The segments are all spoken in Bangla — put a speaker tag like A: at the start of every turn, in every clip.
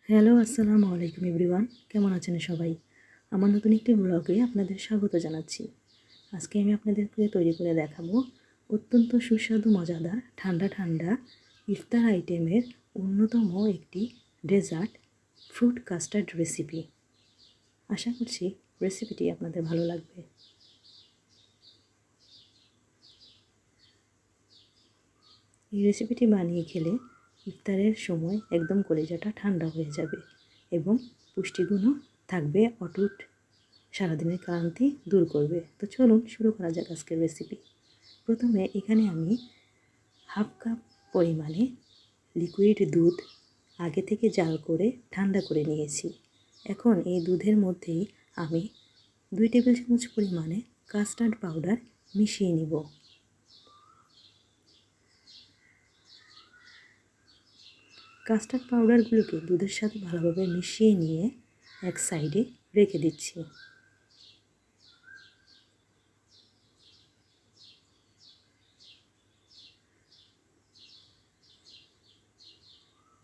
A: হ্যালো, আসসালামু আলাইকুম এভরিওয়ান। কেমন আছেন সবাই? আমার নতুন একটি ব্লগে আপনাদের স্বাগত জানাচ্ছি। আজকে আমি আপনাদেরকে তৈরি করে দেখাবো অত্যন্ত সুস্বাদু মজাদার ঠান্ডা ঠান্ডা ইফতার আইটেমের অন্যতম একটি ডেজার্ট ফ্রুট কাস্টার্ড রেসিপি। আশা করছি রেসিপিটি আপনাদের ভালো লাগবে। এই রেসিপিটি বানিয়ে খেলে ইফতারের সময় একদম কলিজাটা ঠান্ডা হয়ে যাবে এবং পুষ্টিগুণও থাকবে অটুট, সারাদিনের ক্লান্তি দূর করবে। তো চলুন শুরু করা যাক আজকের রেসিপি। প্রথমে এখানে আমি হাফ কাপ পরিমাণে লিকুইড দুধ আগে থেকে জাল করে ঠান্ডা করে নিয়েছি। এখন এই দুধের মধ্যেই আমি 2 টেবিল চামচ পরিমাণে কাস্টার্ড পাউডার মিশিয়ে নিব। কাস্টার্ড পাউডারগুলোকে দুধের সাথে ভালোভাবে মিশিয়ে নিয়ে এক সাইডে রেখে দিচ্ছি।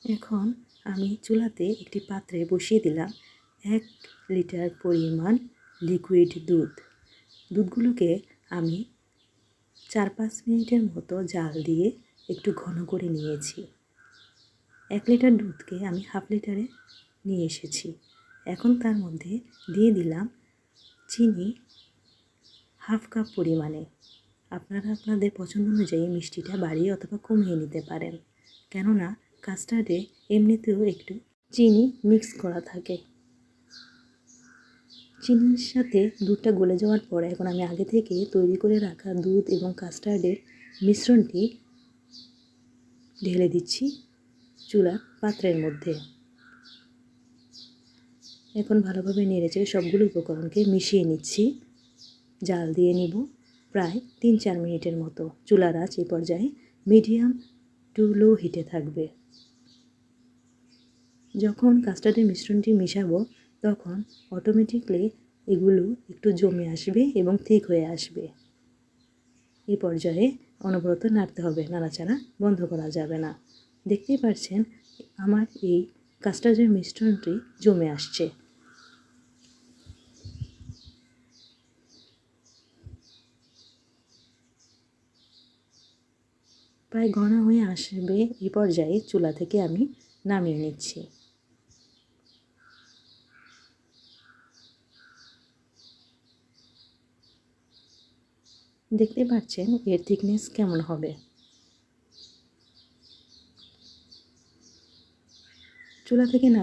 A: এখন আমি চুলাতে একটি পাত্রে বসিয়ে দিলাম 1 লিটার পরিমাণ লিকুইড দুধ। দুধগুলোকে আমি 4-5 মিনিটের মতো জাল দিয়ে একটু ঘন করে নিয়েছি। 1 লিটার দুধকে আমি হাফ লিটারে নিয়ে এসেছি। এখন তার মধ্যে দিয়ে দিলাম চিনি হাফ কাপ পরিমাণে। আপনারা আপনাদের পছন্দ অনুযায়ী মিষ্টিটা বাড়িয়ে অথবা কমিয়ে নিতে পারেন, কেননা কাস্টার্ডে এমনিতেও একটু চিনি মিক্স করা থাকে। চিনির সাথে দুধটা গলে যাওয়ার পর এখন আমি আগে থেকে তৈরি করে রাখা দুধ এবং কাস্টার্ডের মিশ্রণটি ঢেলে দিচ্ছি চুলার পাত্রের মধ্যে। এখন ভালোভাবে নেড়েচেড়ে সবগুলো উপকরণকে মিশিয়ে নিচ্ছি। জাল দিয়ে নিব প্রায় 3-4 মিনিটের মতো। চুলার আঁচ এই পর্যায়ে মিডিয়াম টু লো হিটে থাকবে। যখন কাস্টার্ডের মিশ্রণটি মেশাবো তখন অটোমেটিকলি এগুলো একটু জমে আসবে এবং ঠিক হয়ে আসবে। এই পর্যায়ে অনবরত নাড়তে হবে, নাড়াচাড়া বন্ধ করা যাবে না। দেখতেই পাচ্ছেন আমার এই কাস্টার্ডের মিশ্রণটি জমে আসছে। প্রায় ঘন হয়ে আসবে। এই পর্যায়ে চুলা থেকে আমি নামিয়ে নিচ্ছি। দেখতে পাচ্ছেন এর থিকনেস কেমন হবে। চুলা থেকে